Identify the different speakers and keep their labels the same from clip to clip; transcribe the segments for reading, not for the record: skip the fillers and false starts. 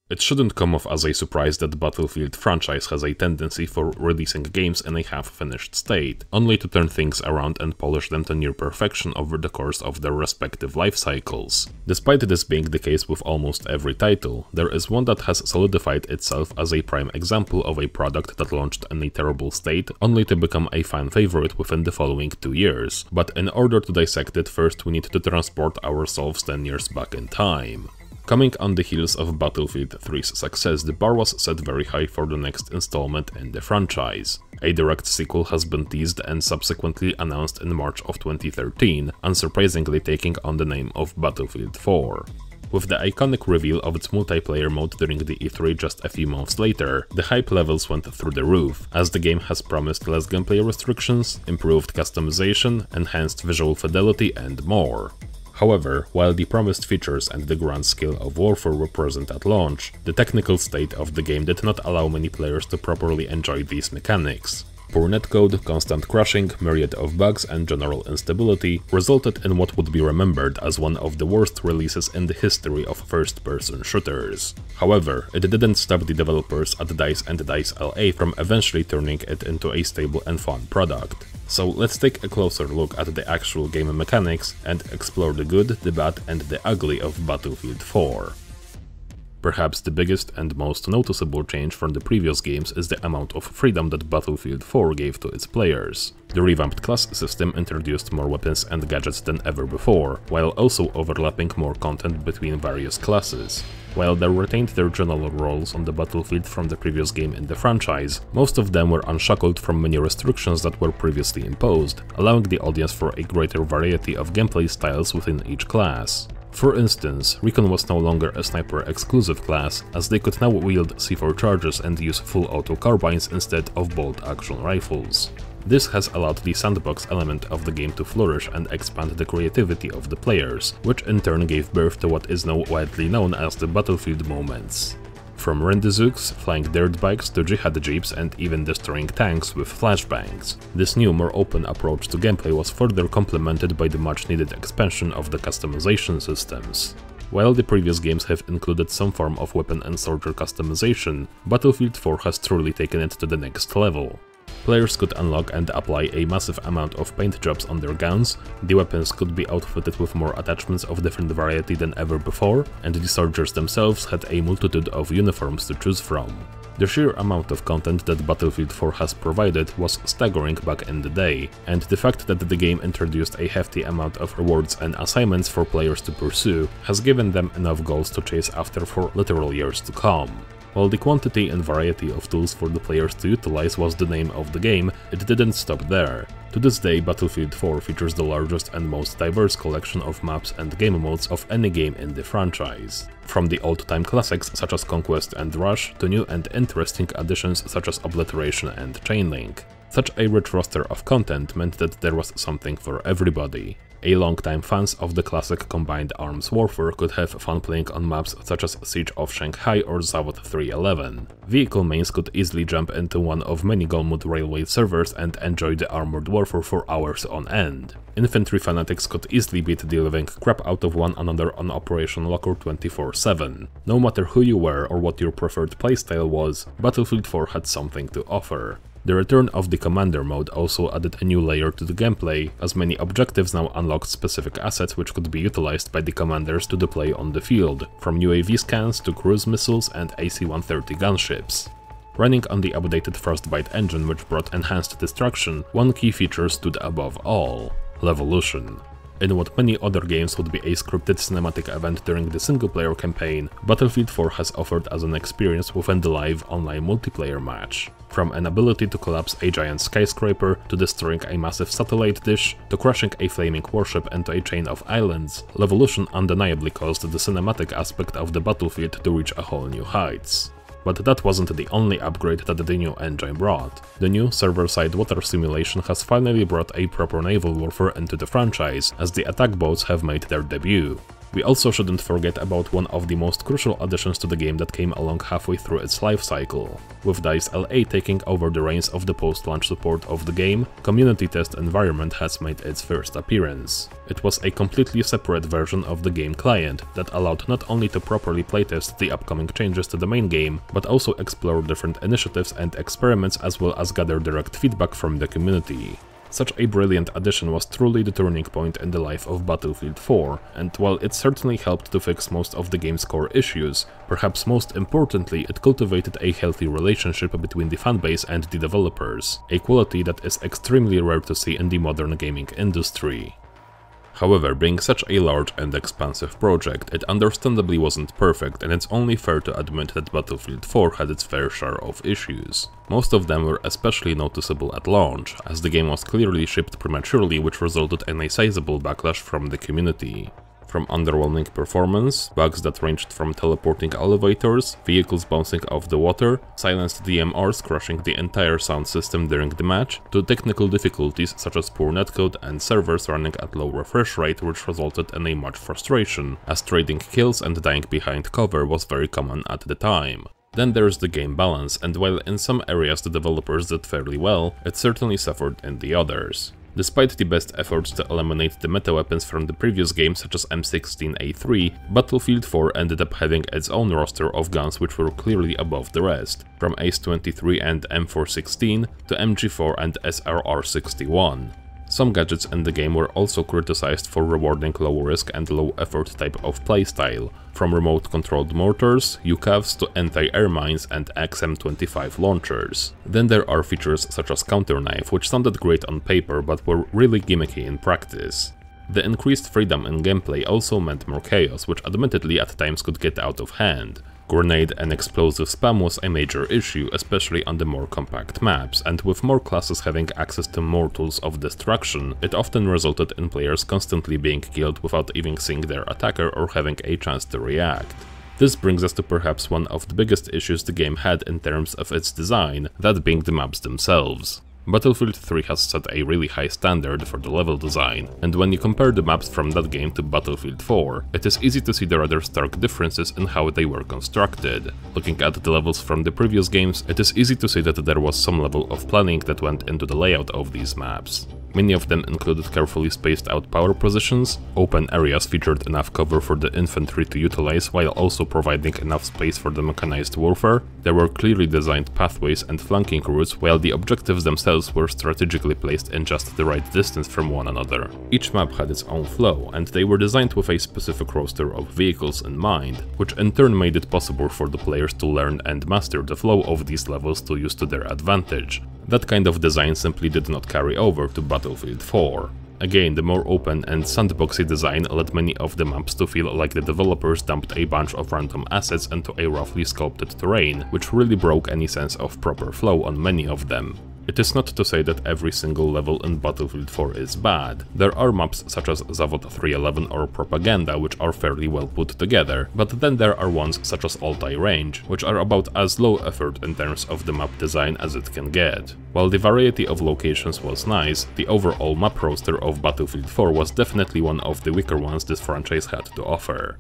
Speaker 1: It shouldn't come off as a surprise that the Battlefield franchise has a tendency for releasing games in a half-finished state, only to turn things around and polish them to near perfection over the course of their respective life cycles. Despite this being the case with almost every title, there is one that has solidified itself as a prime example of a product that launched in a terrible state, only to become a fan favorite within the following 2 years. But in order to dissect it, first we need to transport ourselves 10 years back in time. Coming on the heels of Battlefield 3's success, the bar was set very high for the next installment in the franchise. A direct sequel has been teased and subsequently announced in March of 2013, unsurprisingly taking on the name of Battlefield 4. With the iconic reveal of its multiplayer mode during the E3 just a few months later, the hype levels went through the roof, as the game has promised less gameplay restrictions, improved customization, enhanced visual fidelity and more. However, while the promised features and the grand scale of warfare were present at launch, the technical state of the game did not allow many players to properly enjoy these mechanics. Poor netcode, constant crashing, myriad of bugs and general instability resulted in what would be remembered as one of the worst releases in the history of first-person shooters. However, it didn't stop the developers at DICE and DICE LA from eventually turning it into a stable and fun product. So let's take a closer look at the actual game mechanics and explore the good, the bad and the ugly of Battlefield 4. Perhaps the biggest and most noticeable change from the previous games is the amount of freedom that Battlefield 4 gave to its players. The revamped class system introduced more weapons and gadgets than ever before, while also overlapping more content between various classes. While they retained their general roles on the battlefield from the previous game in the franchise, most of them were unshackled from many restrictions that were previously imposed, allowing the audience for a greater variety of gameplay styles within each class. For instance, Recon was no longer a sniper-exclusive class, as they could now wield C4 charges and use full-auto carbines instead of bolt-action rifles. This has allowed the sandbox element of the game to flourish and expand the creativity of the players, which in turn gave birth to what is now widely known as the Battlefield moments. From rendezvous, flying dirt bikes to jihad jeeps and even destroying tanks with flashbangs. This new, more open approach to gameplay was further complemented by the much-needed expansion of the customization systems. While the previous games have included some form of weapon and soldier customization, Battlefield 4 has truly taken it to the next level. Players could unlock and apply a massive amount of paint jobs on their guns, the weapons could be outfitted with more attachments of different variety than ever before, and the soldiers themselves had a multitude of uniforms to choose from. The sheer amount of content that Battlefield 4 has provided was staggering back in the day, and the fact that the game introduced a hefty amount of rewards and assignments for players to pursue has given them enough goals to chase after for literal years to come. While the quantity and variety of tools for the players to utilize was the name of the game, it didn't stop there. To this day, Battlefield 4 features the largest and most diverse collection of maps and game modes of any game in the franchise. From the old-time classics such as Conquest and Rush to new and interesting additions such as Obliteration and Chainlink. Such a rich roster of content meant that there was something for everybody. Longtime fans of the classic combined arms warfare could have fun playing on maps such as Siege of Shanghai or Zavod 311. Vehicle mains could easily jump into one of many Golmud railway servers and enjoy the armored warfare for hours on end. Infantry fanatics could easily beat the living crap out of one another on Operation Locker 24/7. No matter who you were or what your preferred playstyle was, Battlefield 4 had something to offer. The return of the Commander mode also added a new layer to the gameplay, as many objectives now unlocked specific assets which could be utilized by the commanders to deploy on the field, from UAV scans to cruise missiles and AC-130 gunships. Running on the updated Frostbite engine which brought enhanced destruction, one key feature stood above all: Levolution. In what many other games would be a scripted cinematic event during the single-player campaign, Battlefield 4 has offered as an experience within the live online multiplayer match. From an ability to collapse a giant skyscraper, to destroying a massive satellite dish, to crashing a flaming warship into a chain of islands, Levolution undeniably caused the cinematic aspect of the battlefield to reach a whole new heights. But that wasn't the only upgrade that the new engine brought. The new server-side water simulation has finally brought a proper naval warfare into the franchise, as the attack boats have made their debut. We also shouldn't forget about one of the most crucial additions to the game that came along halfway through its life cycle. With DICE LA taking over the reins of the post-launch support of the game, Community Test Environment has made its first appearance. It was a completely separate version of the game client that allowed not only to properly playtest the upcoming changes to the main game, but also explore different initiatives and experiments as well as gather direct feedback from the community. Such a brilliant addition was truly the turning point in the life of Battlefield 4, and while it certainly helped to fix most of the game's core issues, perhaps most importantly it cultivated a healthy relationship between the fanbase and the developers, a quality that is extremely rare to see in the modern gaming industry. However, being such a large and expansive project, it understandably wasn't perfect, and it's only fair to admit that Battlefield 4 had its fair share of issues. Most of them were especially noticeable at launch, as the game was clearly shipped prematurely, which resulted in a sizable backlash from the community. From underwhelming performance, bugs that ranged from teleporting elevators, vehicles bouncing off the water, silenced DMRs crashing the entire sound system during the match, to technical difficulties such as poor netcode and servers running at low refresh rate, which resulted in a much frustration, as trading kills and dying behind cover was very common at the time. Then there's the game balance, and while in some areas the developers did fairly well, it certainly suffered in the others. Despite the best efforts to eliminate the meta weapons from the previous games such as M16A3, Battlefield 4 ended up having its own roster of guns which were clearly above the rest, from Ace-23 and M416 to MG4 and SRR-61. Some gadgets in the game were also criticized for rewarding low-risk and low-effort type of playstyle, from remote-controlled mortars, UCAVs to anti-air mines and XM25 launchers. Then there are features such as counter-knife, which sounded great on paper but were really gimmicky in practice. The increased freedom in gameplay also meant more chaos, which admittedly at times could get out of hand. Grenade and explosive spam was a major issue, especially on the more compact maps, and with more classes having access to more tools of destruction, it often resulted in players constantly being killed without even seeing their attacker or having a chance to react. This brings us to perhaps one of the biggest issues the game had in terms of its design, that being the maps themselves. Battlefield 3 has set a really high standard for the level design, and when you compare the maps from that game to Battlefield 4, it is easy to see the rather stark differences in how they were constructed. Looking at the levels from the previous games, it is easy to see that there was some level of planning that went into the layout of these maps. Many of them included carefully spaced out power positions, open areas featured enough cover for the infantry to utilize while also providing enough space for the mechanized warfare. There were clearly designed pathways and flanking routes, while the objectives themselves were strategically placed in just the right distance from one another. Each map had its own flow, and they were designed with a specific roster of vehicles in mind, which in turn made it possible for the players to learn and master the flow of these levels to use to their advantage. That kind of design simply did not carry over to Battlefield 4. Again, the more open and sandboxy design led many of the maps to feel like the developers dumped a bunch of random assets into a roughly sculpted terrain, which really broke any sense of proper flow on many of them. It is not to say that every single level in Battlefield 4 is bad. There are maps such as Zavod 311 or Propaganda which are fairly well put together, but then there are ones such as Altai Range, which are about as low effort in terms of the map design as it can get. While the variety of locations was nice, the overall map roster of Battlefield 4 was definitely one of the weaker ones this franchise had to offer.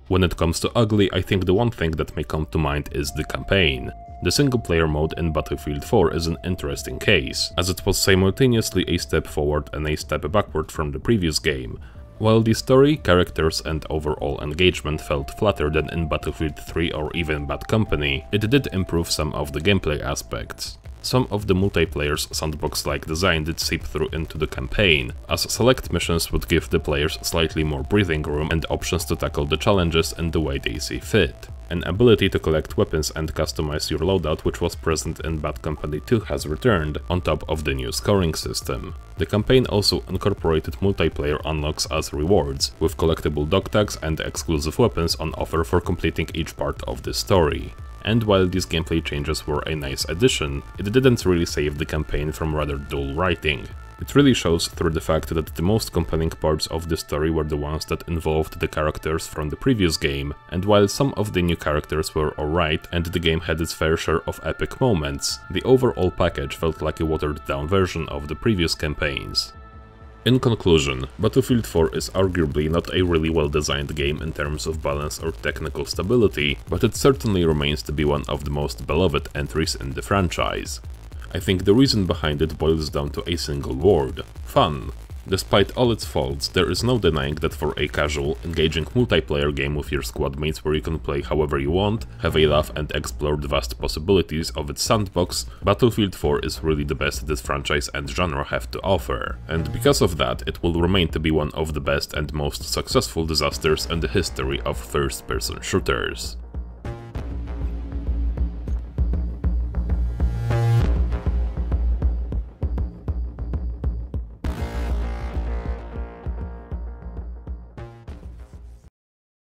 Speaker 1: When it comes to ugly, I think the one thing that may come to mind is the campaign. The single-player mode in Battlefield 4 is an interesting case, as it was simultaneously a step forward and a step backward from the previous game. While the story, characters and overall engagement felt flatter than in Battlefield 3 or even Bad Company, it did improve some of the gameplay aspects. Some of the multiplayer's sandbox-like design did seep through into the campaign, as select missions would give the players slightly more breathing room and options to tackle the challenges in the way they see fit. An ability to collect weapons and customize your loadout, which was present in Bad Company 2, has returned, on top of the new scoring system. The campaign also incorporated multiplayer unlocks as rewards, with collectible dog tags and exclusive weapons on offer for completing each part of the story. And while these gameplay changes were a nice addition, it didn't really save the campaign from rather dull writing. It really shows through the fact that the most compelling parts of the story were the ones that involved the characters from the previous game, and while some of the new characters were alright and the game had its fair share of epic moments, the overall package felt like a watered down version of the previous campaigns. In conclusion, Battlefield 4 is arguably not a really well-designed game in terms of balance or technical stability, but it certainly remains to be one of the most beloved entries in the franchise. I think the reason behind it boils down to a single word: fun. Despite all its faults, there is no denying that for a casual, engaging multiplayer game with your squad mates where you can play however you want, have a laugh and explore the vast possibilities of its sandbox, Battlefield 4 is really the best this franchise and genre have to offer. And because of that, it will remain to be one of the best and most successful disasters in the history of first-person shooters.